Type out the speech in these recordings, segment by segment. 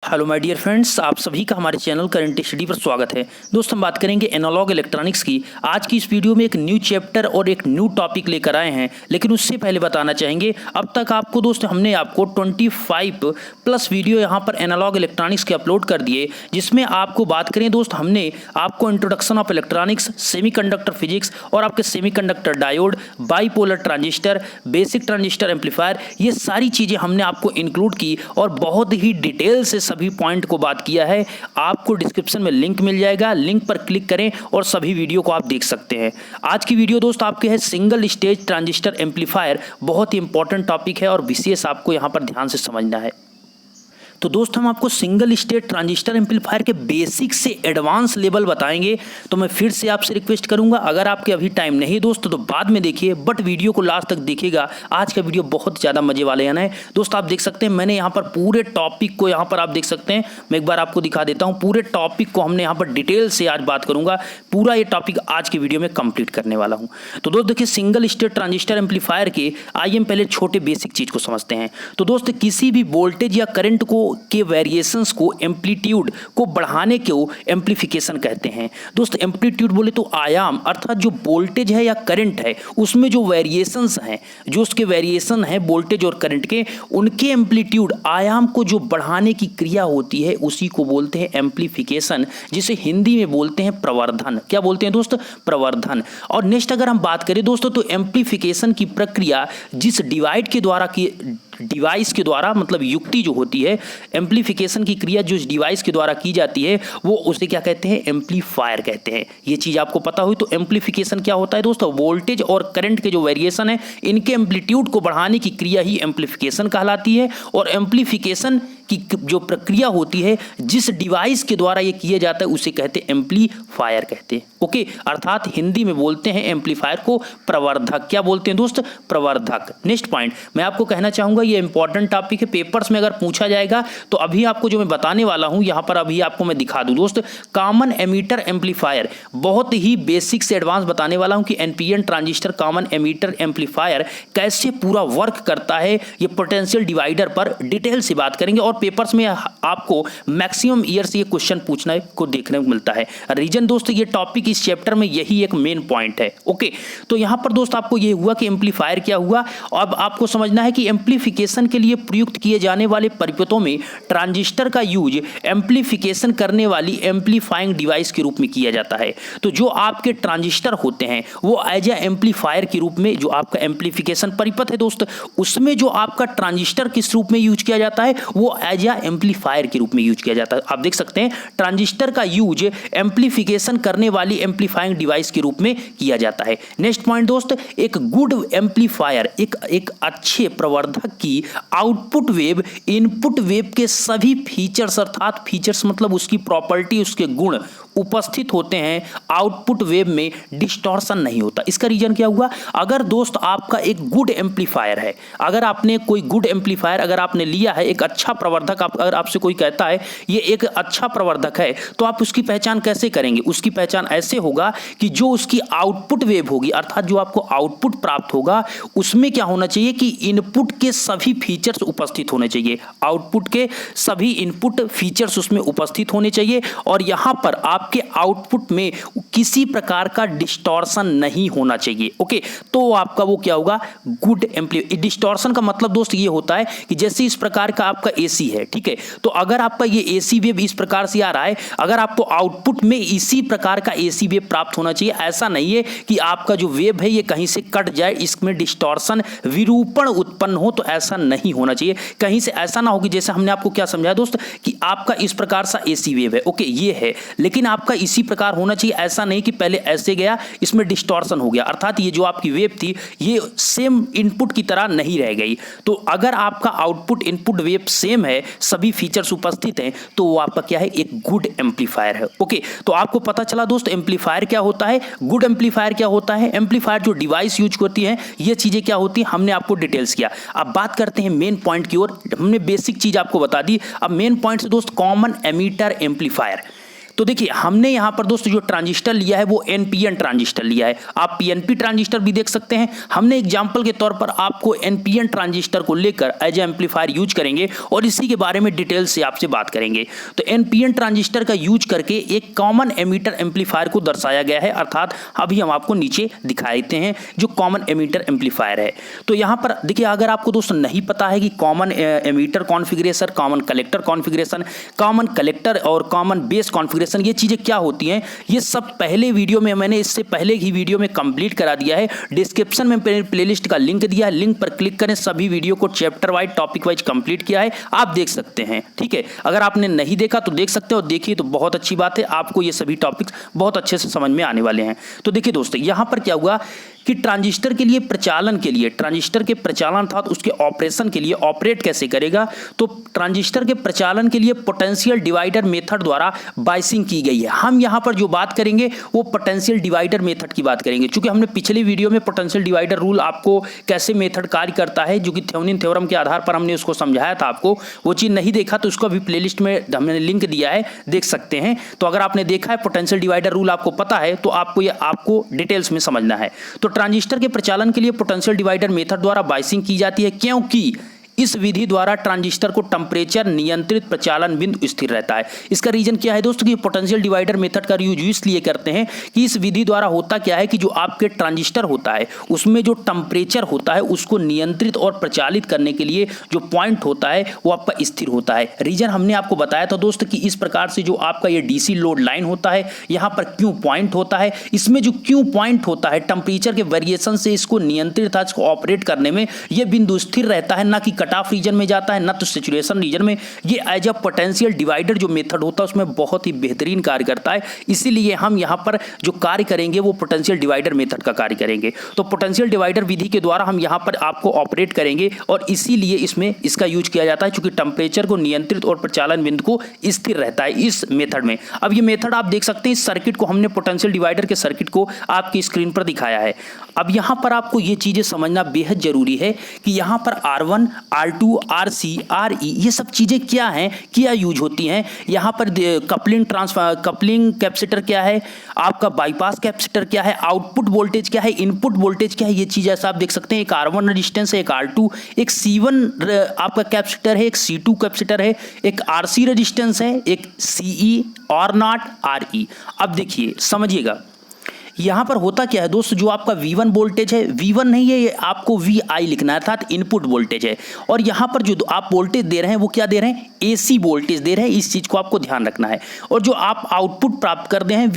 Hello my dear friends, आप सभी का हमारे चैनल करंट स्टडी पर स्वागत है। दोस्त हम बात करेंगे एनालॉग इलेक्ट्रॉनिक्स की। आज की इस वीडियो में एक न्यू चैप्टर और एक न्यू टॉपिक लेकर आए हैं, लेकिन उससे पहले बताना चाहेंगे अब तक आपको दोस्त हमने आपको 25 प्लस वीडियो यहाँ पर एनालॉग इलेक्ट्रॉनिक्स के अपलोड कर दिए, जिसमें आपको बात करें दोस्त हमने आपको introduction of electronics, semiconductor physics और आपके semiconductor diode, bipolar transistor, basic transistor amplifier, ये सारी चीज़ें हमने आपको इंक्लूड की और बहुत ही डिटेल से सभी पॉइंट को बात किया है। आपको डिस्क्रिप्शन में लिंक मिल जाएगा, लिंक पर क्लिक करें और सभी वीडियो को आप देख सकते हैं। आज की वीडियो दोस्त आपके है सिंगल स्टेज ट्रांजिस्टर एम्पलीफायर। बहुत ही इंपॉर्टेंट टॉपिक है और विशेष आपको यहाँ पर ध्यान से समझना है। तो दोस्त हम आपको सिंगल स्टेज ट्रांजिस्टर एम्पलीफायर के बेसिक से एडवांस लेवल बताएंगे। तो मैं फिर से आपसे रिक्वेस्ट करूंगा, अगर आपके अभी टाइम नहीं दोस्त तो बाद में देखिए, बट वीडियो को लास्ट तक देखिएगा। आज का वीडियो बहुत ज़्यादा मजे वाले हैं। दोस्त आप देख सकते हैं मैंने यहाँ पर पूरे टॉपिक को यहाँ पर आप देख सकते हैं, मैं एक बार आपको दिखा देता हूँ। पूरे टॉपिक को हमने यहाँ पर डिटेल से आज बात करूँगा। पूरा ये टॉपिक आज की वीडियो में कंप्लीट करने वाला हूँ। तो दोस्त देखिए सिंगल स्टेज ट्रांजिस्टर एम्पलीफायर के आइए हम पहले छोटे बेसिक चीज़ को समझते हैं। तो दोस्त किसी भी वोल्टेज या करंट को के वेरिएशंस को, एम्पलीट्यूड को बढ़ाने को एम्पलीफिकेशन कहते हैं। दोस्त एम्पलीट्यूड बोले तो आयाम, अर्थात जो वोल्टेज है या करंट है उसमें जो वेरिएशंस हैं, जो उसके वेरिएशन है वोल्टेज और करंट के, उनके एम्पलीट्यूड आयाम को जो बढ़ाने की क्रिया होती है उसी को बोलते हैं एम्पलीफिकेशन, जिसे हिंदी में बोलते हैं प्रवर्धन। क्या बोलते हैं दोस्त? प्रवर्धन। और नेक्स्ट अगर हम बात करें दोस्तों तो एम्पलीफिकेशन की प्रक्रिया जिस डिवाइस के द्वारा मतलब युक्ति जो होती है, एम्पलीफिकेशन की क्रिया जो इस डिवाइस के द्वारा की जाती है वो उसे क्या कहते हैं? एम्पलीफायर कहते हैं। ये चीज़ आपको पता हुई। तो एम्पलीफिकेशन क्या होता है दोस्तों? वोल्टेज और करंट के जो वेरिएशन है इनके एम्पलीट्यूड को बढ़ाने की क्रिया ही एम्पलीफिकेशन कहलाती है। और एम्पलीफिकेशन की जो प्रक्रिया होती है जिस डिवाइस के द्वारा ये किया जाता है उसे कहते हैं एम्पलीफायर कहते हैं। ओके, अर्थात हिंदी में बोलते हैं एम्पलीफायर को प्रवर्धक। क्या बोलते हैं दोस्त? प्रवर्धक। नेक्स्ट पॉइंट मैं आपको कहना चाहूंगा, ये इंपॉर्टेंट टॉपिक है, पेपर्स में अगर पूछा जाएगा तो अभी आपको जो मैं बताने वाला हूं यहां पर अभी आपको मैं दिखा दूं दोस्त। कॉमन एमीटर एम्पलीफायर, बहुत ही बेसिक से एडवांस बताने वाला हूं कि NPN transistor common ammeter amplifier कैसे पूरा वर्क करता है। ये पोटेंशियल डिवाइडर पर डिटेल से बात करेंगे और पेपर्स में आपको मैक्सिमम ईयर से ये क्वेश्चन पूछने को देखने को मिलता है। रीजन दोस्त ये टॉपिक इस चैप्टर में यही एक मेन पॉइंट है। ओके, तो यहां पर दोस्त आपको ये हुआ कि एम्पलीफायर क्या हुआ। अब आपको समझना है कि एम्पलीफिकेशन के लिए प्रयुक्त किए जाने वाले परिपथों में ट्रांजिस्टर का यूज एम्पलीफिकेशन करने वाली एम्पलीफाइंग डिवाइस के रूप में किया जाता है। तो जो आपके ट्रांजिस्टर होते हैं वो एज ए एम्पलीफायर के रूप में, जो आपका एम्पलीफिकेशन परिपथ है दोस्त, उसमें जो आपका ट्रांजिस्टर किस रूप में यूज किया जाता है वो एज ए एम्पलीफायर के रूप में यूज किया जाता है। आप देख सकते हैं ट्रांजिस्टर का यूज एम्पलीफिकेशन करने वाली एम्पलीफाइंग डिवाइस के रूप में किया जाता है। नेक्स्ट पॉइंट दोस्त, एक गुड एम्पलीफायर, एक अच्छे प्रवर्धक की आउटपुट वेव इनपुट वेव के सभी फीचर्स, अर्थात फीचर्स मतलब उसकी प्रॉपर्टी, उसके गुण उपस्थित होते हैं, आउटपुट वेव में डिस्टॉर्शन नहीं होता। इसका रीजन क्या हुआ? अगर दोस्त आपका एक गुड एम्पलीफायर है, अगर आपने कोई गुड एम्पलीफायर अगर आपने लिया है, एक अच्छा प्रवर्धक, अगर आपसे कोई कहता है ये एक अच्छा प्रवर्धक है, तो आप उसकी पहचान कैसे करेंगे? उसकी पहचान ऐसे होगा कि जो उसकी आउटपुट वेव होगी, अर्थात जो आपको आउटपुट प्राप्त होगा उसमें क्या होना चाहिए कि इनपुट के सभी फीचर्स उपस्थित होने चाहिए। आउटपुट के सभी इनपुट फीचर्स उसमें उपस्थित होने चाहिए और यहां पर आपके आउटपुट में किसी प्रकार का डिस्टॉर्शन नहीं होना चाहिए। ओके, तो आपका वो क्या होगा? Good amplifier. डिस्टॉर्शन का मतलब दोस्त ये होता है कि जैसे इस प्रकार का आपका एसी है, ठीक है, तो अगर आपका ये एसी वेव इस प्रकार से आ रहा है, अगर आपको आउटपुट में इसी प्रकार का एसी वेव प्राप्त होना चाहिए। ऐसा नहीं है कि आपका जो वेव है ये कहीं से कट जाए, इसमें डिस्टॉर्शन, विरूपण उत्पन्न हो, तो ऐसा नहीं होना चाहिए। कहीं से ऐसा ना हो कि जैसे हमने आपको क्या समझाया दोस्त कि आपका इस प्रकार सा एसी वेव है, ओके ये है, लेकिन आपका इसी प्रकार होना चाहिए। ऐसा नहीं कि पहले ऐसे गया इसमें डिस्टॉर्शन हो गया, अर्थात ये जो आपकी वेव थी ये सेम इनपुट की तरह नहीं रह गई। तो अगर आपका आउटपुट इनपुट वेव सेम है, सभी फीचर्स उपस्थित हैं, तो वो आपका क्या है? एक गुड एम्पलीफायर है। ओके, तो आपको पता चला दोस्त एम्पलीफायर क्या होता है, गुड एम्पलीफायर क्या होता है, एम्पलीफायर जो डिवाइस यूज होती है ये चीजें क्या होती है, हमने आपको डिटेल्स किया। अब बात करते हैं मेन पॉइंट की ओर। हमने बेसिक चीज आपको बता दी, अब मेन पॉइंट से दोस्त कॉमन एमीटर एम्पलीफायर। तो देखिए हमने यहाँ पर दोस्तों जो ट्रांजिस्टर लिया है वो एनपीएन ट्रांजिस्टर लिया है, आप पीएनपी ट्रांजिस्टर भी देख सकते हैं। हमने एग्जाम्पल के तौर पर आपको एनपीएन ट्रांजिस्टर को लेकर एज एम्पलीफायर यूज करेंगे और इसी के बारे में डिटेल से आपसे बात करेंगे। तो एनपीएन ट्रांजिस्टर का यूज करके एक कॉमन एमीटर एम्पलीफायर को दर्शाया गया है, अर्थात अभी हम आपको नीचे दिखा देते हैं जो कॉमन एमीटर एम्पलीफायर है। तो यहाँ पर देखिए अगर आपको दोस्तों नहीं पता है कि common ammeter configuration, common collector configuration, common collector और कॉमन बेस कॉन्फ़िगरेशन ये चीज़ें क्या होती हैं, ये सब पहले वीडियो में मैंने इससे पहले ही वीडियो में कंप्लीट करा दिया है। डिस्क्रिप्शन में प्लेलिस्ट का लिंक दिया है, लिंक पर क्लिक करें, सभी वीडियो को chapter wise topic wise complete किया है, आप देख सकते हैं। ठीक है, अगर आपने नहीं देखा तो देख सकते हो, देखिए तो बहुत अच्छी बात है, आपको ये सभी टॉपिक्स बहुत अच्छे से समझ में आने वाले हैं। तो देखिए दोस्तों यहाँ पर क्या हुआ कि ट्रांजिस्टर के लिए प्रचालन के लिए, ट्रांजिस्टर के प्रचालन अर्थात उसके ऑपरेशन के लिए ऑपरेट कैसे करेगा, तो ट्रांजिस्टर के प्रचालन के लिए पोटेंशियल डिवाइडर मेथड द्वारा बायसिंग की गई है। हम यहाँ पर जो बात करेंगे वो पोटेंशियल डिवाइडर मेथड की बात करेंगे, क्योंकि हमने पिछले वीडियो में पोटेंशियल डिवाइडर रूल आपको कैसे मेथड कार्य करता है जो कि थेवेनिन थ्योरम के आधार पर हमने उसको समझाया था आपको, वो चीज़ नहीं देखा तो उसको अभी प्लेलिस्ट में हमने लिंक दिया है, देख सकते हैं। तो अगर आपने देखा है पोटेंशियल डिवाइडर रूल आपको पता है तो आपको डिटेल्स में समझना है। तो ट्रांजिस्टर के प्रचालन के लिए पोटेंशियल डिवाइडर मेथड द्वारा बायसिंग की जाती है, क्योंकि इस विधि द्वारा ट्रांजिस्टर को टेम्परेचर नियंत्रित प्रचालन बिंदु स्थिर रहता है। इसका रीजन क्या है दोस्तों कि पोटेंशियल डिवाइडर मेथड का यूज इसलिए करते हैं कि इस विधि द्वारा होता क्या है कि जो आपके ट्रांजिस्टर होता है उसमें जो टेम्परेचर होता है उसको नियंत्रित और प्रचालित करने के लिए जो पॉइंट होता है वो आपका स्थिर होता है। रीजन हमने आपको बताया था दोस्तों कि इस प्रकार से जो आपका ये डीसी लोड लाइन होता है यहाँ पर क्यू पॉइंट होता है, इसमें जो क्यू पॉइंट होता है टेम्परेचर के वेरिएशन से इसको नियंत्रित इसको ऑपरेट करने में ये बिंदु स्थिर रहता है, ना कि कट ऑफ रीजन में जाता है ना तो सैचुरेशन रीजन में। ये एज अ पोटेंशियल डिवाइडर जो मेथड होता है उसमें बहुत ही बेहतरीन कार्य करता है, इसीलिए हम यहाँ पर जो कार्य करेंगे वो पोटेंशियल डिवाइडर मेथड का कार्य करेंगे। तो पोटेंशियल डिवाइडर विधि के द्वारा हम यहाँ पर आपको ऑपरेट करेंगे और इसीलिए इसमें इसका यूज किया जाता है, क्योंकि टेम्परेचर को नियंत्रित और प्रचालन बिंदु को स्थिर रहता है इस मेथड में। अब ये मेथड आप देख सकते हैं, इस सर्किट को हमने पोटेंशियल डिवाइडर के सर्किट को आपकी स्क्रीन पर दिखाया है। अब यहाँ पर आपको ये चीजें समझना बेहद जरूरी है कि यहाँ पर R1, R2, RC, RE ये सब चीजें क्या हैं, क्या यूज होती हैं। यहाँ पर कपलिंग कैपेसिटर क्या है, आपका बाईपास कैपेसिटर क्या है, आउटपुट वोल्टेज क्या है, इनपुट वोल्टेज क्या है, ये चीज ऐसा आप देख सकते हैं। एक R1 रेजिस्टेंस है, एक R2, एक C1 आपका कैपेसिटर है, एक C2 कैपेसिटर है, एक RC रेजिस्टेंस है, एक CE, R0, RE। अब देखिए समझिएगा यहाँ पर होता क्या है दोस्तों, जो आपका V1 वोल्टेज है, V1 नहीं है, ये आपको VI लिखना है अर्थात इनपुट वोल्टेज है। और यहाँ पर जो आप वोल्टेज दे रहे हैं वो क्या दे रहे हैं, AC वोल्टेज दे रहे हैं, इस चीज़ को आपको ध्यान रखना है। और जो आप आउटपुट प्राप्त कर रहे हैं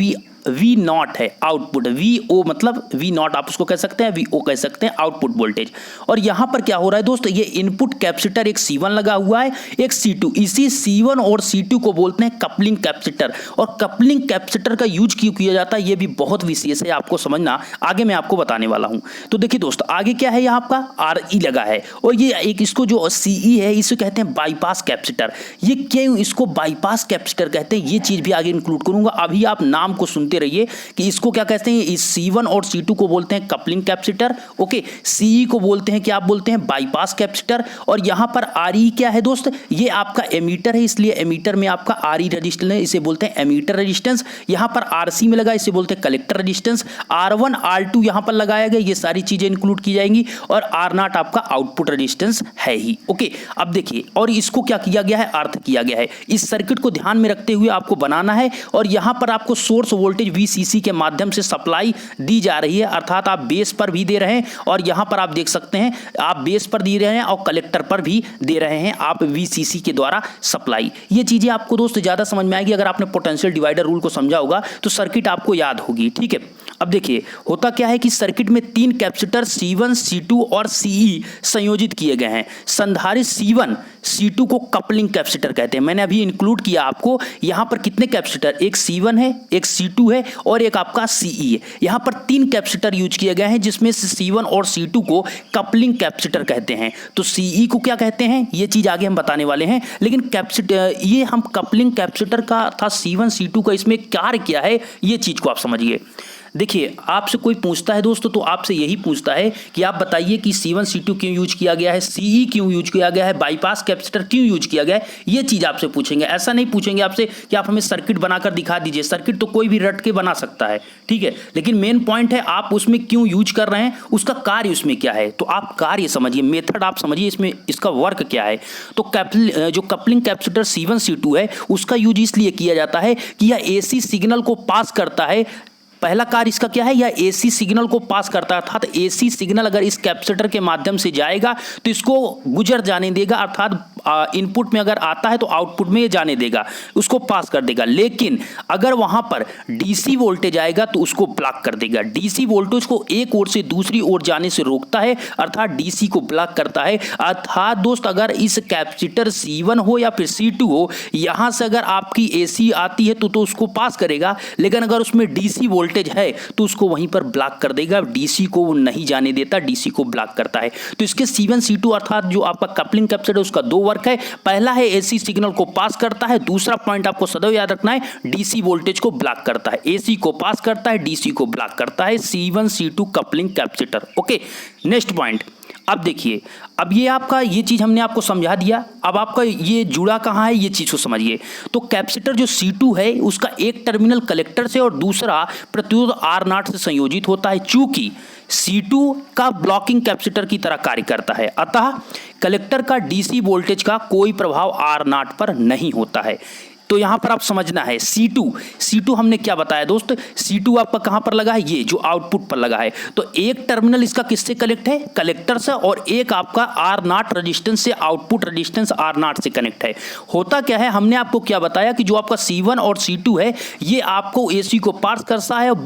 V नॉट है आउटपुट, VO मतलब V नॉट आप उसको कह सकते हैं, VO कह सकते हैं आउटपुट वोल्टेज। और यहाँ पर क्या हो रहा है दोस्तों, ये इनपुट कैपेसिटर एक C1 लगा हुआ है, एक C2, इसी C1 और C2 को बोलते हैं कपलिंग कैपेसिटर। और कपलिंग कैपेसिटर का यूज क्यों किया जाता है ये भी बहुत विशेष है, आपको समझना, आगे मैं आपको बताने वाला हूँ। तो देखिए दोस्तों आगे क्या है, यहाँ आपका RE लगा है और ये एक इसको जो CE है इसे कहते हैं बाईपास कैपेसिटर। ये क्यों इसको बाईपास कैपेसिटर कहते हैं ये चीज़ भी आगे इंक्लूड करूँगा, अभी आप नाम को सुनते रहिए कि इसको क्या कहते हैं। इस C1 और C2 को बोलते हैं कपलिंग कैपेसिटर, ओके। CE को बोलते हैं, क्या आप बोलते हैं, बाईपास कैपेसिटर। और यहाँ पर RE क्या है दोस्त, ये आपका एमीटर है, इसलिए एमीटर में आपका RE रजिस्टेंस है, इसे बोलते हैं एमीटर रजिस्टेंस। यहाँ पर RC में लगा, इसे बोलते हैं कलेक्टर रजिस्टेंस। R1 R2 यहाँ पर लगाया गया, ये सारी चीजें इंक्लूड की जाएंगी। और R0 आपका आउटपुट रजिस्टेंस है ही, ओके। अब देखिए, और इसको क्या किया गया है, अर्थ किया गया है। इस सर्किट को ध्यान में रखते हुए आपको बनाना है। और यहाँ पर आपको सोर्स वोल्टेज VCC के माध्यम से सप्लाई दी जा रही है, अर्थात आप बेस पर भी दे रहे हैं और यहाँ पर आप देख सकते हैं आप बेस पर दे रहे हैं और कलेक्टर पर भी दे रहे हैं आप VCC के द्वारा सप्लाई। ये चीजें आपको दोस्त ज्यादा समझ में आएगी अगर आपने पोटेंशियल डिवाइडर रूल को समझा होगा तो सर्किट आपको याद होगी, ठीक है। अब देखिए होता क्या है कि सर्किट में 3 कैपेसिटर C1, C2 और CE संयोजित किए गए हैं। संधारित्र C1, C2 को कपलिंग कैपेसिटर कहते हैं। मैंने अभी इंक्लूड किया आपको, यहाँ पर कितने कैपेसिटर, एक C1 है, एक C2 है और एक आपका CE है। यहाँ पर 3 कैपेसिटर यूज किए गए हैं जिसमें से C1 और C2 को कपलिंग कैपेसिटर कहते हैं। तो CE को क्या कहते हैं ये चीज आगे हम बताने वाले हैं, लेकिन कैपेसिटर ये हम कपलिंग कैपेसिटर का था C1 C2 का इसमें कार्य क्या है ये चीज को आप समझिए। देखिए आपसे कोई पूछता है दोस्तों तो आपसे यही पूछता है कि आप बताइए कि C1 C2 क्यों यूज किया गया है, CE क्यों यूज किया गया है, बाईपास कैपेसिटर क्यों यूज किया गया है, ये चीज आपसे पूछेंगे। ऐसा नहीं पूछेंगे आपसे कि आप हमें सर्किट बनाकर दिखा दीजिए, सर्किट तो कोई भी रट के बना सकता है, ठीक है, लेकिन मेन पॉइंट है आप उसमें क्यों यूज कर रहे हैं, उसका कार्य उसमें क्या है। तो आप कार्य समझिए, मेथड आप समझिए, इसमें इसका वर्क क्या है। तो जो कपलिंग कैपेसिटर C1 C2 है उसका यूज इसलिए किया जाता है कि यह AC सिग्नल को पास करता है। पहला कार्य इसका क्या है, यह AC सिग्नल को पास करता है, अर्थात AC सिग्नल अगर इस कैपेसिटर के माध्यम से जाएगा तो इसको गुजर जाने देगा, अर्थात इनपुट में अगर आता है तो आउटपुट में ये जाने देगा, उसको पास कर देगा। लेकिन अगर वहां पर DC वोल्टेज आएगा तो उसको ब्लॉक कर देगा। DC वोल्टेज को एक ओर से दूसरी ओर जाने से रोकता है, अर्थात DC को ब्लॉक करता है। अर्थात दोस्त अगर इस कैपेसिटर C1 हो या फिर C2 हो, यहां से अगर आपकी AC आती है तो उसको पास करेगा, लेकिन अगर उसमें DC वोल्टेज है तो उसको वहीं पर ब्लॉक कर देगा, DC को वो नहीं जाने देता, DC को ब्लॉक करता है। तो इसके C1 C2 अर्थात जो आपका कपलिंग कैपेसिटर उसका दो वर्क है। पहला है AC सिग्नल को पास करता है, दूसरा पॉइंट आपको सदैव याद रखना है DC वोल्टेज को ब्लॉक करता है। AC को पास करता है, DC को ब्लॉक करता है, C1 C2 coupling capacitor. Okay, next point. अब देखिए, अब ये आपका ये चीज हमने आपको समझा दिया, अब आपका ये जुड़ा कहाँ है ये चीज को समझिए। तो कैपेसिटर जो C2 है उसका एक टर्मिनल कलेक्टर से और दूसरा प्रतिरोध R0 से संयोजित होता है। चूंकि C2 का ब्लॉकिंग कैपेसिटर की तरह कार्य करता है, अतः कलेक्टर का DC वोल्टेज का कोई प्रभाव R0 पर नहीं होता है। तो यहां पर आप समझना है C2 हमने क्या बताया दोस्त, C2 आपका कहां पर लगा है, ये जो आउटपुट पर लगा है। तो एक टर्मिनल इसका किससे कनेक्ट है, कलेक्टर से, और एक आपका R0 रेजिस्टेंस से, आउटपुट रेजिस्टेंस R0 से कनेक्ट है। होता क्या है, हमने आपको क्या बताया कि जो आपका C1 और C2 है ये आपको AC को पास करता है और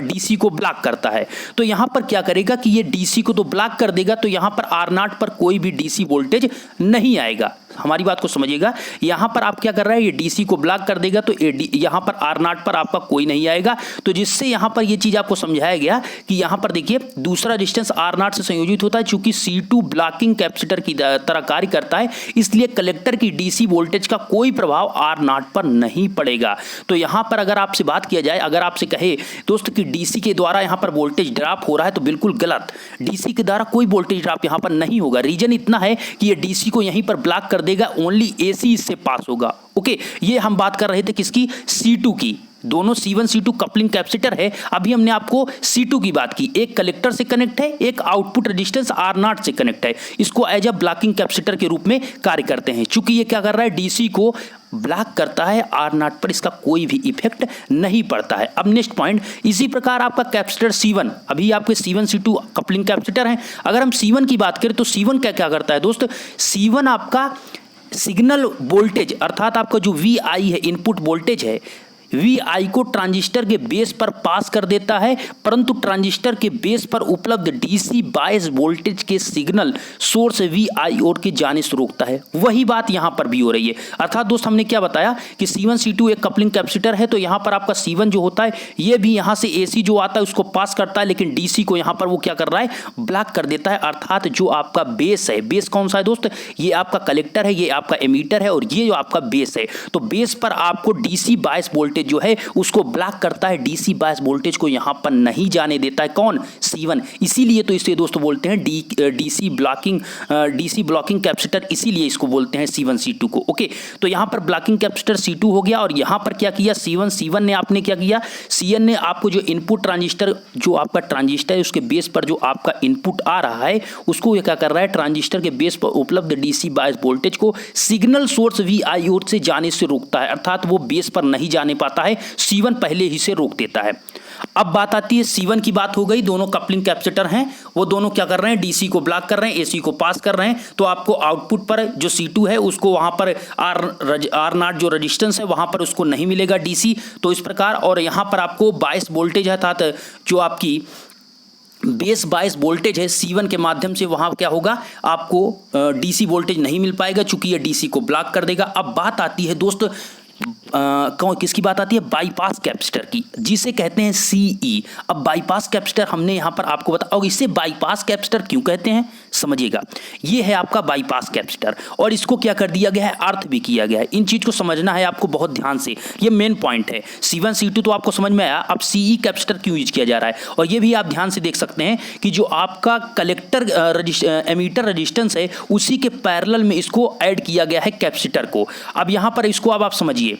DC को ब्लॉक करता है। तो यहां पर क्या करेगा कि ये DC को तो ब्लॉक कर देगा, तो यहां पर R0 पर कोई भी DC वोल्टेज नहीं आएगा। हमारी बात को समझिएगा, यहां पर आप क्या कर रहे हैं, ये DC को ब्लॉक कर देगा तो यहां पर R0 पर आपका कोई नहीं आएगा। तो जिससे यहां पर ये चीज आपको समझाया गया कि यहां पर देखिए दूसरा रेजिस्टेंस R0 से संयोजित होता है। चूंकि C2 ब्लॉकिंग कैपेसिटर की तरह कार्य करता है, इसलिए कलेक्टर की DC वोल्टेज का कोई प्रभाव R0 पर नहीं पड़ेगा। तो यहां पर अगर आपसे बात किया जाए, अगर आपसे कहे दोस्त कि DC के द्वारा यहां पर वोल्टेज ड्रॉप हो रहा है, तो बिल्कुल गलत। DC के द्वारा कोई वोल्टेज ड्रॉप यहां पर नहीं होगा। रीजन इतना है कि ये DC को यहीं पर ब्लॉक कर देगा, ओनली AC इससे पास होगा। ओके, ये हम बात कर रहे थे किसकी, C2 की। दोनों C1 C2 कपलिंग कैपेसिटर है। अभी हमने आपको C2 की बात की, एक कलेक्टर से कनेक्ट है, एक आउटपुट रेजिस्टेंस R0 से कनेक्ट है। इसको एज अ ब्लॉकिंग कैपेसिटर के रूप में कार्य करते हैं। चूंकि ये क्या कर रहा है, DC को ब्लॉक करता है, R0 पर इसका कोई भी इफेक्ट नहीं पड़ता है। अब नेक्स्ट पॉइंट, इसी प्रकार आपका कैपेसिटर C1, अभी आपके C1 C2 कपलिंग कैपेसिटर है। अगर हम C1 की बात करें तो C1 क्या क्या करता है दोस्त, C1 आपका सिग्नल वोल्टेज, अर्थात आपका जो VI है, इनपुट वोल्टेज है, VI को ट्रांजिस्टर के बेस पर पास कर देता है, परंतु ट्रांजिस्टर के बेस पर उपलब्ध DC बायस वोल्टेज के सिग्नल सोर्स VI ओर के जाने से रोकता है। वही बात यहां पर भी हो रही है। अर्थात दोस्त हमने क्या बताया कि C1 C2 एक कपलिंग कैपेसिटर है, तो यहां पर आपका C1 जो होता है ये भी यहां से AC जो आता है उसको पास करता है, लेकिन DC को यहां पर वो क्या कर रहा है, ब्लॉक कर देता है। अर्थात जो आपका बेस है, बेस कौन सा है दोस्त, ये आपका कलेक्टर है, ये आपका एमीटर है, और ये जो आपका बेस है, तो बेस पर आपको DC बायस वोल्टेज जो है उसको ब्लॉक करता है, DC बायस वोल्टेज को यहां पर नहीं जाने देता है। कौन, C1। इसीलिए तो इसे दोस्तों बोलते हैं DC ब्लॉकिंग कैपेसिटर, इसीलिए इसको बोलते हैं C1 C2 को। ओके, तो यहां पर ब्लॉकिंग कैपेसिटर C2 हो गया, और यहां पर क्या किया C1 ने आपने क्या किया, C1 ने आपको जो इनपुट ट्रांजिस्टर, जो आपका ट्रांजिस्टर है उसके बेस पर जो आपका इनपुट आ रहा है उसको ये क्या कर रहा है, ट्रांजिस्टर के बेस पर उपलब्ध DC बायस वोल्टेज को सिग्नल सोर्स VI ओर से जाने से रोकता है। अर्थात वो बेस पर नहीं जाने पाता है, C1 पहले ही से रोक देता है। अब बात आती है C1 की, बात हो गई, दोनों कपलिंग कैपेसिटर हैं, वो दोनों क्या कर रहे हैं, DC को ब्लॉक कर रहे हैं, AC को पास कर रहे हैं। तो आपको आउटपुट पर जो C2 है उसको वहां पर R0 जो रेजिस्टेंस है वहां पर उसको नहीं मिलेगा DC। तो इस प्रकार, और यहां पर आपको बायस वोल्टेज है, अर्थात जो आपकी बेस बायस वोल्टेज है C1 के माध्यम से, वहां क्या होगा, आपको DC वोल्टेज नहीं मिल पाएगा, चूंकि ये DC को ब्लॉक कर देगा। अब बात आती है दोस्त किसकी बात आती है, बाईपास कैपेसिटर की, जिसे कहते हैं CE। अब बाईपास कैपेसिटर हमने यहां पर आपको बताया, और इसे बाईपास कैपेसिटर क्यों कहते हैं, समझिएगा, ये है आपका बाईपास कैपेसिटर और इसको क्या कर दिया गया है, अर्थ भी किया गया है। इन चीज को समझना है आपको बहुत ध्यान से, ये मेन पॉइंट है। C1 C2 तो आपको समझ में आया, अब CE कैपेसिटर क्यों यूज किया जा रहा है, और ये भी आप ध्यान से देख सकते हैं कि जो आपका कलेक्टर एमीटर रेजिस्टेंस है उसी के पैरेलल में इसको ऐड किया गया है कैपेसिटर को। अब यहां पर इसको अब आप समझिए,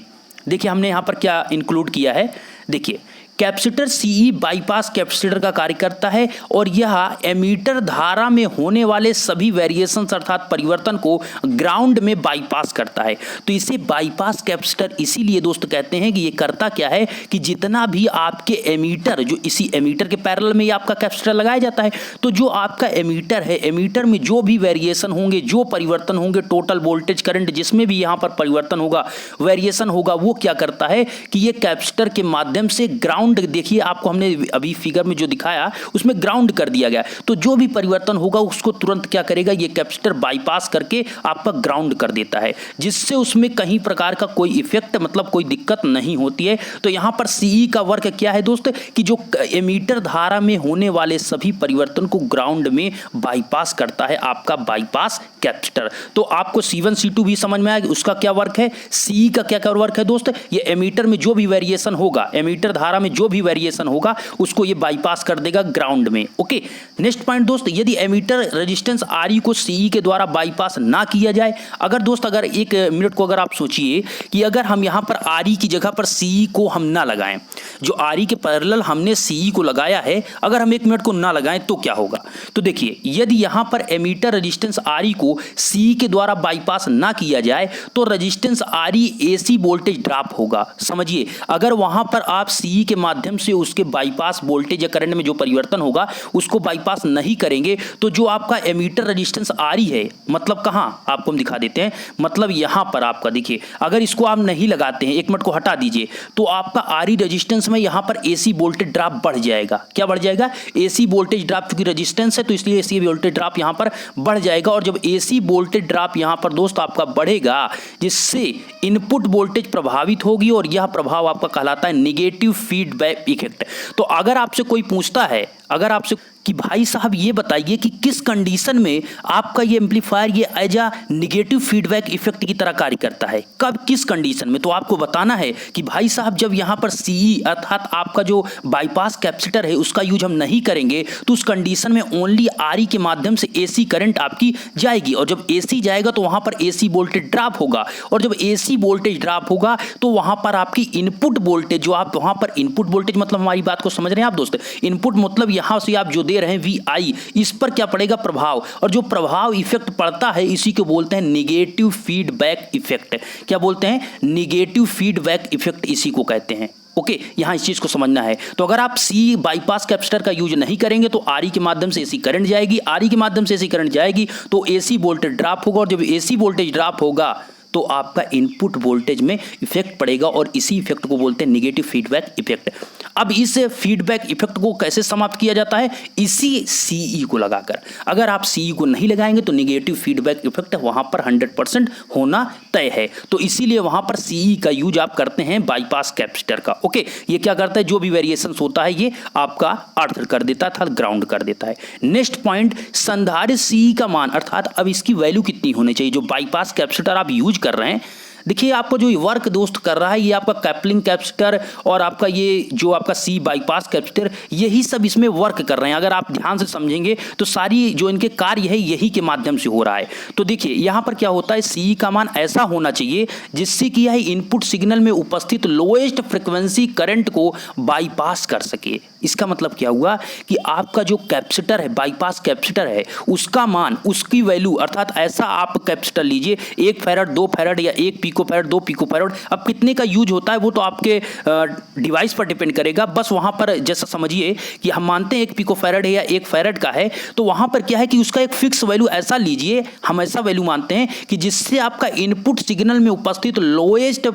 देखिए हमने यहां पर क्या इंक्लूड किया है, देखिए कैपेसिटर CE बाईपास कैपेसिटर का कार्य करता है और यह एमीटर धारा में होने वाले सभी वेरिएशन अर्थात परिवर्तन को ग्राउंड में बाईपास करता है। तो इसे बाईपास कैपेसिटर इसीलिए दोस्त कहते हैं कि ये करता क्या है कि जितना भी आपके एमीटर, जो इसी एमीटर के पैरेलल में ही आपका कैपेसिटर लगाया जाता है, तो जो आपका एमीटर है, एमीटर में जो भी वेरिएशन होंगे, जो परिवर्तन होंगे, टोटल वोल्टेज करंट जिसमें भी यहाँ पर परिवर्तन होगा, वेरिएशन होगा, वो क्या करता है कि ये कैपेसिटर के माध्यम से ग्राउंड, देखिए आपको हमने अभी फिगर में जो दिखाया उसमें ग्राउंड कर दिया गया, तो जो भी परिवर्तन होगा उसको तुरंत क्या करेगा, ये कैपेसिटर बाईपास करके आपका ग्राउंड कर देता है, जिससे उसमें कहीं प्रकार का कोई इफेक्ट, मतलब कोई दिक्कत नहीं होती है। तो यहां पर CE का वर्क क्या है दोस्त, कि जो एमीटर धारा में होने वाले सभी परिवर्तन को ग्राउंड में बाईपास करता है आपका बाईपास कैपेसिटर। तो आपको C1 C2 भी समझ में आएगा उसका क्या वर्क है, CE का क्या वर्क है दोस्त, ये एमीटर में जो भी वेरिएशन होगा, एमीटर धारा में जो भी वेरिएशन होगा उसको ये बाईपास कर देगा ग्राउंड में। ओके, नेक्स्ट पॉइंट दोस्त, यदि एमीटर रेजिस्टेंस RE को CE के द्वारा बाईपास ना किया जाए, अगर दोस्त अगर एक मिनट को अगर आप सोचिए कि अगर हम यहां पर RE की जगह पर CE को हम ना लगाएं, जो RE के पैरेलल हमने CE को लगाया है, अगर हम एक मिनट को ना लगाएं तो क्या होगा, तो देखिए यदि यहां पर एमीटर रेजिस्टेंस RE को CE के द्वारा बाईपास ना किया जाए तो resistance RE AC voltage drop होगा। समझिए, अगर वहां पर आप CE के माध्यम से उसके बाईपास वोल्टेज या करंट में जो परिवर्तन होगा उसको बाईपास नहीं करेंगे, तो जो आपका एमीटर रेजिस्टेंस RE है, मतलब कहां आपको हम दिखा देते हैं, मतलब यहां पर आपका देखिए, अगर इसको आप नहीं लगाते हैं, एक मिनट को हटा दीजिए, तो आपका RE रेजिस्टेंस में यहां पर AC वोल्टेज ड्रॉप बढ़ जाएगा। क्या बढ़ जाएगा, AC वोल्टेज ड्रॉप, क्योंकि रेजिस्टेंस है तो इसलिए AC वोल्टेज ड्रॉप यहां पर बढ़ जाएगा। और जब AC वोल्टेज ड्रॉप यहां पर दोस्त आपका बढ़ेगा, जिससे इनपुट वोल्टेज प्रभावित होगी और यह प्रभाव आपका कहलाता है नेगेटिव फीडबैक इफेक्ट। तो अगर आपसे कोई पूछता है, अगर आपसे कि भाई साहब ये बताइए कि किस कंडीशन में आपका ये एम्पलीफायर ये as a negative feedback effect की तरह कार्य करता है, कब किस कंडीशन में, तो आपको बताना है कि भाई साहब जब यहां पर CE अर्थात आपका जो बाईपास कैपेसिटर है उसका यूज हम नहीं करेंगे तो उस कंडीशन में ओनली RE के माध्यम से AC करंट आपकी जाएगी, और जब AC जाएगा तो वहां पर AC वोल्टेज ड्रॉप होगा, और जब AC वोल्टेज ड्रॉप होगा तो वहां पर आपकी इनपुट वोल्टेज, जो आप वहां पर इनपुट वोल्टेज मतलब हमारी बात को समझ रहे हैं आप दोस्त, इनपुट मतलब यहां से आप जो दे रहे हैं VI, इस पर क्या पड़ेगा, प्रभाव, और जो प्रभाव इफेक्ट पड़ता है इसी को बोलते हैं नेगेटिव फीडबैक इफेक्ट। क्या बोलते हैं, नेगेटिव फीडबैक इफेक्ट इसी को कहते हैं। ओके, यहां इस चीज को समझना है। तो अगर आप CE बाईपास कैपेसिटर का यूज नहीं करेंगे तो RE के माध्यम से AC करंट जाएगी, RE के माध्यम से AC करंट जाएगी तो AC वोल्टेज ड्रॉप होगा, और जब AC वोल्टेज ड्रॉप होगा तो आपका इनपुट वोल्टेज में इफेक्ट पड़ेगा, और इसी इफेक्ट को बोलते हैं नेगेटिव फीडबैक इफेक्ट। अब इस फीडबैक इफेक्ट को कैसे समाप्त किया जाता है, इसी CE को लगाकर। अगर आप CE को नहीं लगाएंगे तो नेगेटिव फीडबैक इफेक्ट वहां पर 100% होना तय है, तो इसीलिए वहां पर CE का यूज आप करते हैं बाईपास कैपेसिटर का। ओके, ये क्या करता है, जो भी वेरिएशन होता है ये आपका अर्थ कर देता था, ग्राउंड कर देता है। नेक्स्ट पॉइंट, संधारित CE का मान, अर्थात अब इसकी वैल्यू कितनी होनी चाहिए, जो बाईपास कैपेसिटर आप यूज कर रहे हैं। देखिए आपको जो वर्क दोस्त कर रहा है ये आपका कैपलिंग कैपेसिटर और आपका ये जो आपका C बाईपास कैपेसिटर, यही सब इसमें वर्क कर रहे हैं। अगर आप ध्यान से समझेंगे तो सारी जो इनके कार्य है यही के माध्यम से हो रहा है। तो देखिए यहाँ पर क्या होता है, CE का मान ऐसा होना चाहिए जिससे कि यह इनपुट सिग्नल में उपस्थित लोएस्ट फ्रिक्वेंसी करंट को बाईपास कर सके। इसका मतलब क्या हुआ कि आपका जो कैपेसिटर है, बाईपास कैपेसिटर है, उसका मान, उसकी वैल्यू, अर्थात ऐसा आप कैपेसिटर लीजिए 1 फैराड 2 फैराड या 1 पिको फैराड 2 पिको फैराड, अब कितने का यूज होता है वो तो आपके डिवाइस पर डिपेंड करेगा। बस वहां पर जैसा समझिए कि हम मानते हैं 1 पिको फैराड है या 1 फैराड का है, तो वहां पर क्या है कि उसका एक फिक्स वैल्यू ऐसा लीजिए, हम ऐसा वैल्यू मानते हैं कि जिससे आपका इनपुट सिग्नल में उपस्थित लोएस्ट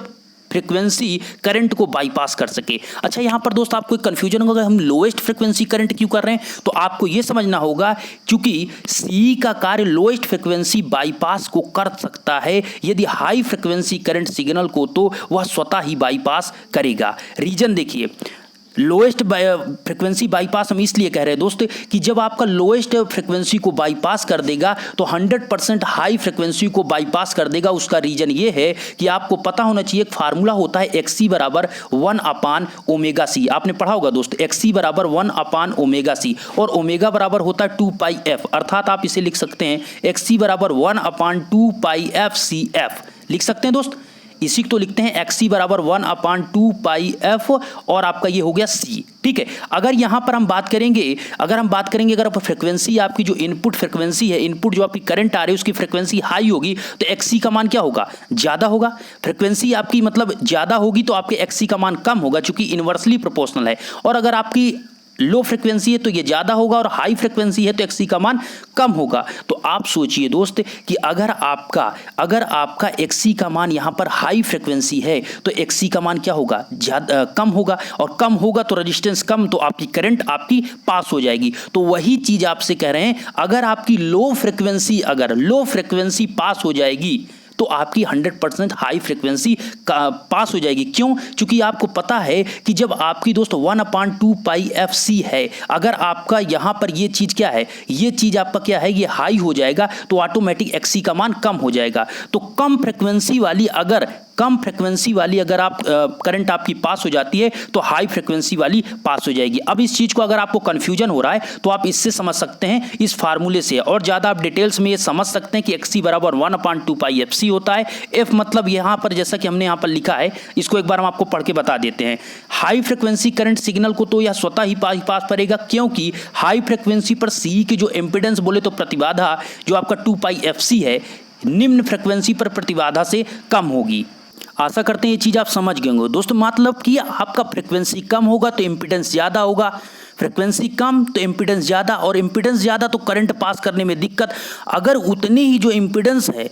फ्रीक्वेंसी करंट को बाईपास कर सके। अच्छा, यहां पर दोस्त आपको एक कंफ्यूजन होगा, हम लोएस्ट फ्रीक्वेंसी करंट क्यों कर रहे हैं, तो आपको यह समझना होगा क्योंकि CE का कार्य लोएस्ट फ्रीक्वेंसी बाईपास को कर सकता है, यदि हाई फ्रीक्वेंसी करंट सिग्नल को तो वह स्वतः ही बाईपास करेगा। रीजन देखिए, लोएस्ट फ्रिक्वेंसी बाईपास हम इसलिए कह रहे हैं दोस्त कि जब आपका लोएस्ट फ्रिक्वेंसी को बाईपास कर देगा तो 100% हाई फ्रिक्वेंसी को बाईपास कर देगा। उसका रीजन ये है कि आपको पता होना चाहिए एक फार्मूला होता है XC बराबर 1/ωc। आपने पढ़ा होगा दोस्त, XC बराबर 1/ωc और ओमेगा बराबर होता है 2πf, अर्थात आप इसे लिख सकते हैं XC बराबर 1/2πfcf लिख सकते हैं दोस्त। इसी को तो लिखते हैं XC बराबर 1/2πf और आपका ये हो गया C। ठीक है, अगर यहां पर हम बात करेंगे, अगर फ्रिक्वेंसी आपकी जो इनपुट फ्रिक्वेंसी है, इनपुट जो आपकी करंट आ रही है उसकी फ्रिक्वेंसी हाई होगी तो XC का मान क्या होगा, ज्यादा होगा। फ्रिक्वेंसी आपकी मतलब ज्यादा होगी तो आपके XC का मान कम होगा, चूंकि इनवर्सली प्रोपोर्शनल है। और अगर आपकी लो फ्रिक्वेंसी है तो ये ज्यादा होगा और हाई फ्रिक्वेंसी है तो XC का मान कम होगा। तो आप सोचिए दोस्त कि अगर आपका XC का मान यहां पर हाई फ्रिक्वेंसी है तो XC का मान क्या होगा, ज्यादा कम होगा, और कम होगा तो रेजिस्टेंस कम, तो आपकी करंट आपकी पास हो जाएगी। तो वही चीज आपसे कह रहे हैं, अगर आपकी लो फ्रिक्वेंसी पास हो जाएगी तो आपकी 100% हाई फ्रिक्वेंसी पास हो जाएगी। क्यों? क्योंकि आपको पता है कि जब आपकी दोस्त 1/2πfc है, अगर आपका यहां पर ये चीज क्या है, ये चीज आपका क्या है, ये हाई हो जाएगा तो ऑटोमेटिक XC का मान कम हो जाएगा। तो कम फ्रिक्वेंसी वाली अगर आप करंट आपकी पास हो जाती है तो हाई फ्रिक्वेंसी वाली पास हो जाएगी। अब इस चीज को अगर आपको कंफ्यूजन हो रहा है तो आप इससे समझ सकते हैं, इस फार्मूले से, और ज्यादा आप डिटेल्स में ये समझ सकते हैं कि XC बराबर 1/2πfc होता है। F मतलब यहां पर जैसा कि हमने यहां पर लिखा है, इसको एक बार हम आपको पढ़ के बता देते हैं। हाई फ्रिक्वेंसी करंट सिग्नल को तो यह स्वतः ही पास करेगा, क्योंकि हाई फ्रिक्वेंसी पर CE की जो इंपेडेंस बोले तो प्रतिबाधा जो आपका 2πfc है, निम्न फ्रिक्वेंसी पर प्रतिबाधा से कम होगी। आशा करते हैं ये चीज आप समझ गए होंगे दोस्तों। मतलब कि आपका फ्रिक्वेंसी कम होगा तो इंपीडेंस ज्यादा होगा, फ्रिक्वेंसी कम तो इंपीडेंस ज्यादा, और इंपीडेंस ज्यादा तो करंट पास करने में दिक्कत। अगर उतनी ही जो इंपीडेंस है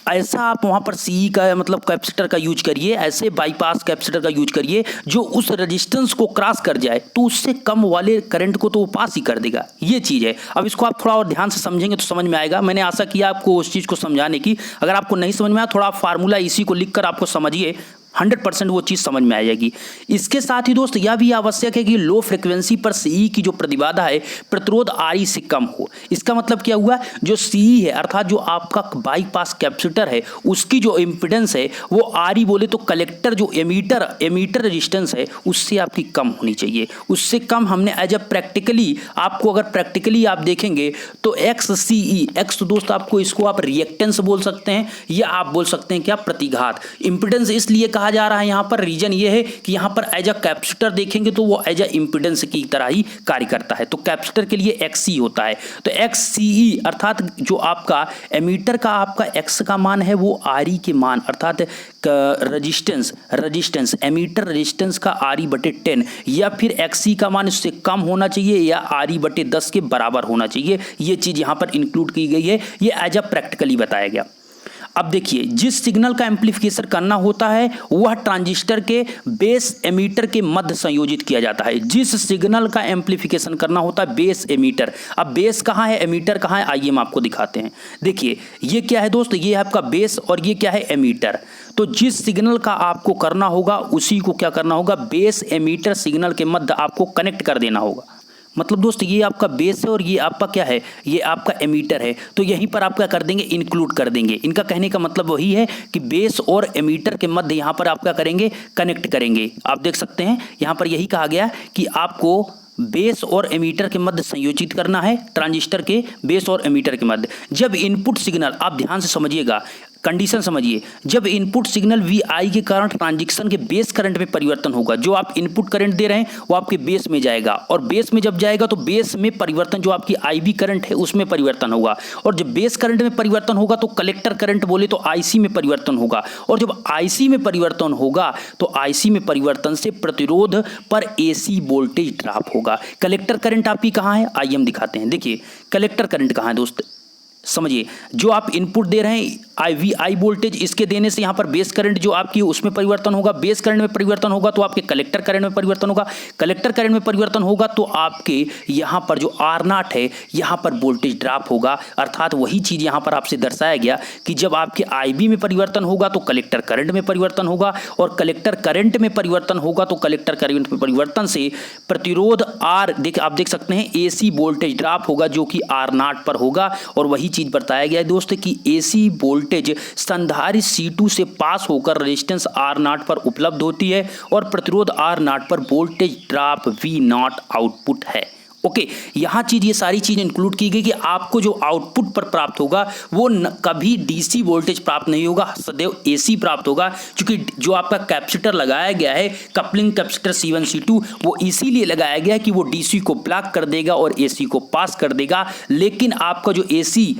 ऐसा आप वहां पर CE का मतलब कैपेसिटर का यूज करिए, ऐसे बाईपास कैपेसिटर का यूज करिए जो उस रेजिस्टेंस को क्रॉस कर जाए तो उससे कम वाले करंट को तो वो पास ही कर देगा। ये चीज है। अब इसको आप थोड़ा और ध्यान से समझेंगे तो समझ में आएगा। मैंने आशा किया आपको उस चीज को समझाने की। अगर आपको नहीं समझ में आया, थोड़ा फार्मूला इसी को लिखकर आपको समझिए, 100% वो चीज समझ में आ जाएगी। इसके साथ ही दोस्त यह भी आवश्यक है कि लो फ्रिक्वेंसी पर CE की जो प्रतिबाधा है, प्रतिरोध RE से कम हो। इसका मतलब क्या हुआ, जो CE है अर्थात जो आपका बाईपास कैपेसिटर है उसकी जो इंपीडेंस है वो RE बोले तो कलेक्टर जो एमीटर रेजिस्टेंस है उससे आपकी कम होनी चाहिए। उससे कम हमने एज अ प्रैक्टिकली आपको, अगर प्रैक्टिकली आप देखेंगे तो XCE, X तो दोस्त आपको इसको आप रिएक्टेंस बोल सकते हैं या आप बोल सकते हैं क्या, प्रतिघात। इंपीडेंस इसलिए कहा जा रहा है यहां पर, रीजन ये है कि यहां पर एज अ कैपेसिटर देखेंगे तो वो एज अ इंपीडेंस की तरह ही कार्य करता है। तो कैपेसिटर के लिए XC होता है। तो XCE अर्थात जो आपका एमीटर का आपका X का मान है वो RE के मान अर्थात रेजिस्टेंस एमीटर रेजिस्टेंस का RE/10 या फिर XC का मान इससे कम होना चाहिए या RE/10 के बराबर होना चाहिए। ये चीज यहां पर इंक्लूड की गई है, ये एज अ प्रैक्टिकली बताया गया। अब देखिए, जिस सिग्नल का एम्प्लीफिकेशन करना होता है वह ट्रांजिस्टर के बेस एमीटर के मध्य संयोजित किया जाता है। जिस सिग्नल का एम्प्लीफिकेशन करना होता है बेस एमीटर, अब बेस कहाँ है, एमीटर कहाँ है, आइए हम आपको दिखाते हैं। देखिए ये क्या है दोस्त, ये है आपका बेस और ये क्या है, एमीटर। तो जिस सिग्नल का आपको करना होगा उसी को क्या करना होगा, बेस एमीटर सिग्नल के मध्य आपको कनेक्ट कर देना होगा। मतलब दोस्त ये आपका बेस है और ये आपका क्या है, ये आपका एमीटर है। तो यहीं पर आप क्या कर देंगे, इंक्लूड कर देंगे। इनका कहने का मतलब वही है कि बेस और एमीटर के मध्य यहाँ पर आप क्या करेंगे, कनेक्ट करेंगे। आप देख सकते हैं यहाँ पर यही कहा गया कि आपको बेस और एमीटर के मध्य संयोजित करना है, ट्रांजिस्टर के बेस और एमीटर के मध्य। जब इनपुट सिग्नल, आप ध्यान से समझिएगा, कंडीशन समझिए, जब इनपुट सिग्नल VI के कारण ट्रांजिस्टर के बेस करंट में परिवर्तन होगा, जो आप इनपुट करंट दे रहे हैं वो आपके बेस में जाएगा, और बेस में जब जाएगा तो बेस में परिवर्तन जो आपकी IB करंट है उसमें परिवर्तन होगा, और जब बेस करंट में परिवर्तन होगा तो कलेक्टर करंट बोले तो IC में परिवर्तन होगा, और जब IC में परिवर्तन होगा तो IC में परिवर्तन से प्रतिरोध पर AC वोल्टेज ड्रॉप होगा। कलेक्टर करंट आपकी कहाँ है, आइए हम दिखाते हैं। देखिए कलेक्टर करंट कहाँ है दोस्त, समझिए, जो आप इनपुट दे रहे हैं आई वोल्टेज, इसके देने से यहाँ पर बेस करंट जो आपकी उसमें परिवर्तन होगा, बेस करंट में परिवर्तन होगा तो आपके कलेक्टर करंट में परिवर्तन होगा, कलेक्टर करंट में परिवर्तन होगा तो आपके यहाँ पर जो R0 है यहाँ पर वोल्टेज ड्रॉप होगा। अर्थात वही चीज यहाँ पर आपसे दर्शाया गया कि जब आपके IB में परिवर्तन होगा तो कलेक्टर करंट में परिवर्तन होगा, और कलेक्टर करंट में परिवर्तन होगा तो कलेक्टर करंट में परिवर्तन से प्रतिरोध आप देख सकते हैं AC वोल्टेज ड्रॉप होगा जो कि R0 पर होगा। और वही चीज बताया गया है दोस्तों कि AC वोल्टेज संधारित्र C2 से पास होकर रेजिस्टेंस R0 पर उपलब्ध होती है और प्रतिरोध R0 पर वोल्टेज ड्रॉप V0 आउटपुट है। ओके, यहाँ चीज ये सारी चीज इंक्लूड की गई कि आपको जो आउटपुट पर प्राप्त होगा वो कभी DC वोल्टेज प्राप्त नहीं होगा, सदैव AC प्राप्त होगा, क्योंकि जो आपका कैपेसिटर लगाया गया है कपलिंग कैपेसिटर C1 C2 वो इसीलिए लगाया गया है कि वो DC को ब्लॉक कर देगा और AC को पास कर देगा। लेकिन आपका जो AC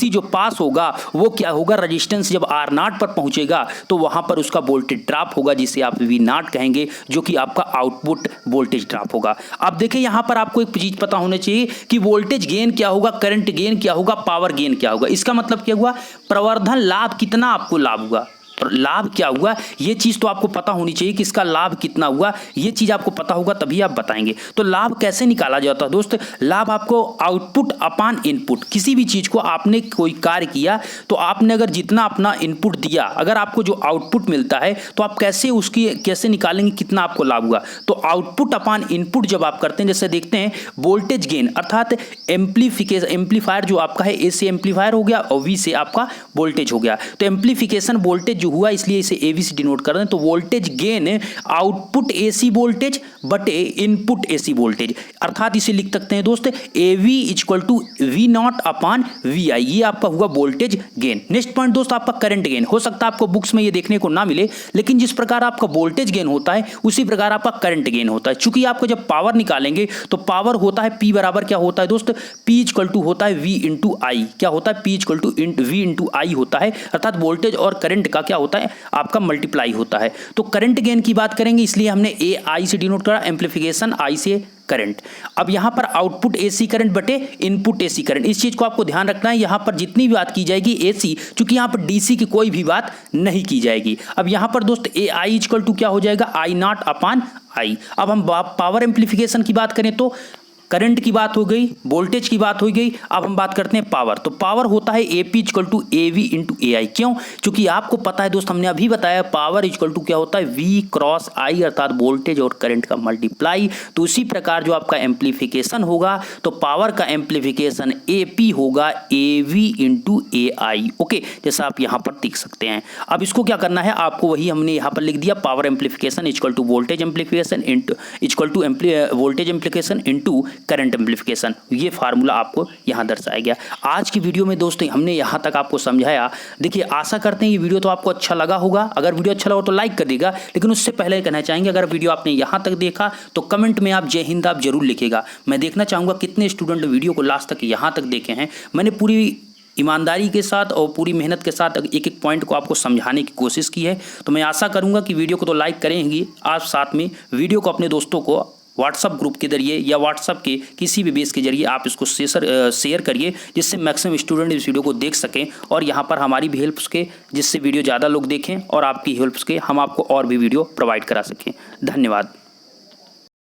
जो पास होगा वो क्या होगा, रेजिस्टेंस जब R0 पर पहुंचेगा तो वहां पर उसका वोल्टेज ड्रॉप होगा जिसे आप V0 कहेंगे, जो कि आपका आउटपुट वोल्टेज ड्रॉप होगा। अब देखिए यहां पर आपको एक चीज पता होना चाहिए कि वोल्टेज गेन क्या होगा, करंट गेन क्या होगा, पावर गेन क्या होगा। इसका मतलब क्या हुआ, प्रवर्धन लाभ कितना आपको लाभ हुआ, लाभ क्या हुआ, ये चीज तो आपको पता होनी चाहिए कि इसका लाभ कितना हुआ, ये चीज आपको पता होगा तभी आप बताएंगे। तो लाभ कैसे निकाला जाता है दोस्त, लाभ आपको आउटपुट अपान इनपुट, किसी भी चीज को आपने कोई कार्य किया तो आपने अगर जितना अपना इनपुट दिया अगर आपको जो आउटपुट मिलता है तो आप कैसे निकालेंगे कितना आपको लाभ हुआ। तो आउटपुट अपान इनपुट जब आप करते हैं, जैसे देखते हैं वोल्टेज गेन अर्थात एम्पलीफायर जो आपका है AC एम्पलीफायर हो गया और V से आपका वोल्टेज हो गया। तो एम्पलीफिकेशन वोल्टेज हुआ इसलिए इसे AV से डिनोट कर रहे हैं। तो voltage gain output AC voltage बटे इनपुट AC वोल्टेज, अर्थात इसे लिख सकते हैं दोस्त AV equal to V0 upon VI, ये आपका हुआ वोल्टेज गेन। नेक्स्ट पॉइंट दोस्त आपका करंट गेन, हो सकता है आपको बुक्स में ये देखने को ना मिले, लेकिन जिस प्रकार आपका वोल्टेज गेन होता है उसी प्रकार आपका करंट गेन होता है। चूंकि आपको जब पावर निकालेंगे तो पावर होता है P बराबर क्या होता है दोस्त, P इक्वल टू होता है V इंटू आई, क्या होता है P equal to V into I होता है, अर्थात वोल्टेज और करंट का क्या होता है आपका मल्टीप्लाई होता है। तो करंट गेन की बात करेंगे इसलिए हमने AI से डिनोट करा, एम्प्लीफिकेशन I से करंट। अब यहां पर आउटपुट AC करंट बटे इनपुट AC करंट, इस चीज को आपको ध्यान रखना है। यहां पर जितनी भी बात की जाएगी AC, क्योंकि यहां पर DC की कोई भी बात नहीं की जाएगी। अब यहां पर दोस्त AI इक्वल टू क्या हो जाएगा, I0 अपान I। अब हम पावर एम्प्लीफिकेशन की बात करें तो करंट की बात हो गई, वोल्टेज की बात हो गई, अब हम बात करते हैं पावर। तो पावर होता है AP equal to AV into AI, क्यों, क्योंकि आपको पता है दोस्त हमने अभी बताया पावर इक्वल टू क्या होता है V क्रॉस I, अर्थात वोल्टेज और करंट का मल्टीप्लाई। तो उसी प्रकार जो आपका एम्प्लीफिकेशन होगा तो पावर का एम्प्लीफिकेशन AP होगा AV इंटू AI। ओके, जैसा आप यहाँ पर देख सकते हैं। अब इसको क्या करना है आपको, वही हमने यहाँ पर लिख दिया, power amplification equal to voltage amplification into equal to voltage amplification into current amplification, ये फार्मूला आपको यहां दर्शाया गया। आज की वीडियो में दोस्तों हमने यहां तक आपको समझाया। देखिए आशा करते हैं ये वीडियो तो आपको अच्छा लगा होगा, अगर वीडियो अच्छा लगा तो लाइक कर देगा, लेकिन उससे पहले कहना चाहेंगे अगर वीडियो आपने यहां तक देखा तो कमेंट में आप जय हिंद आप जरूर लिखेगा। मैं देखना चाहूंगा कितने स्टूडेंट वीडियो को लास्ट तक यहां तक देखे हैं। मैंने पूरी ईमानदारी के साथ और पूरी मेहनत के साथ एक एक पॉइंट को आपको समझाने की कोशिश की है। तो मैं आशा करूंगा कि वीडियो को तो लाइक करेंगे आप, साथ में वीडियो को अपने दोस्तों को व्हाट्सअप ग्रुप के जरिए या व्हाट्सअप के किसी भी बेस के जरिए आप इसको शेयर करिए, जिससे मैक्सिमम स्टूडेंट इस वीडियो को देख सकें और यहाँ पर हमारी भी हेल्प के, जिससे वीडियो ज़्यादा लोग देखें और आपकी हेल्प के हम आपको और भी वीडियो प्रोवाइड करा सकें। धन्यवाद।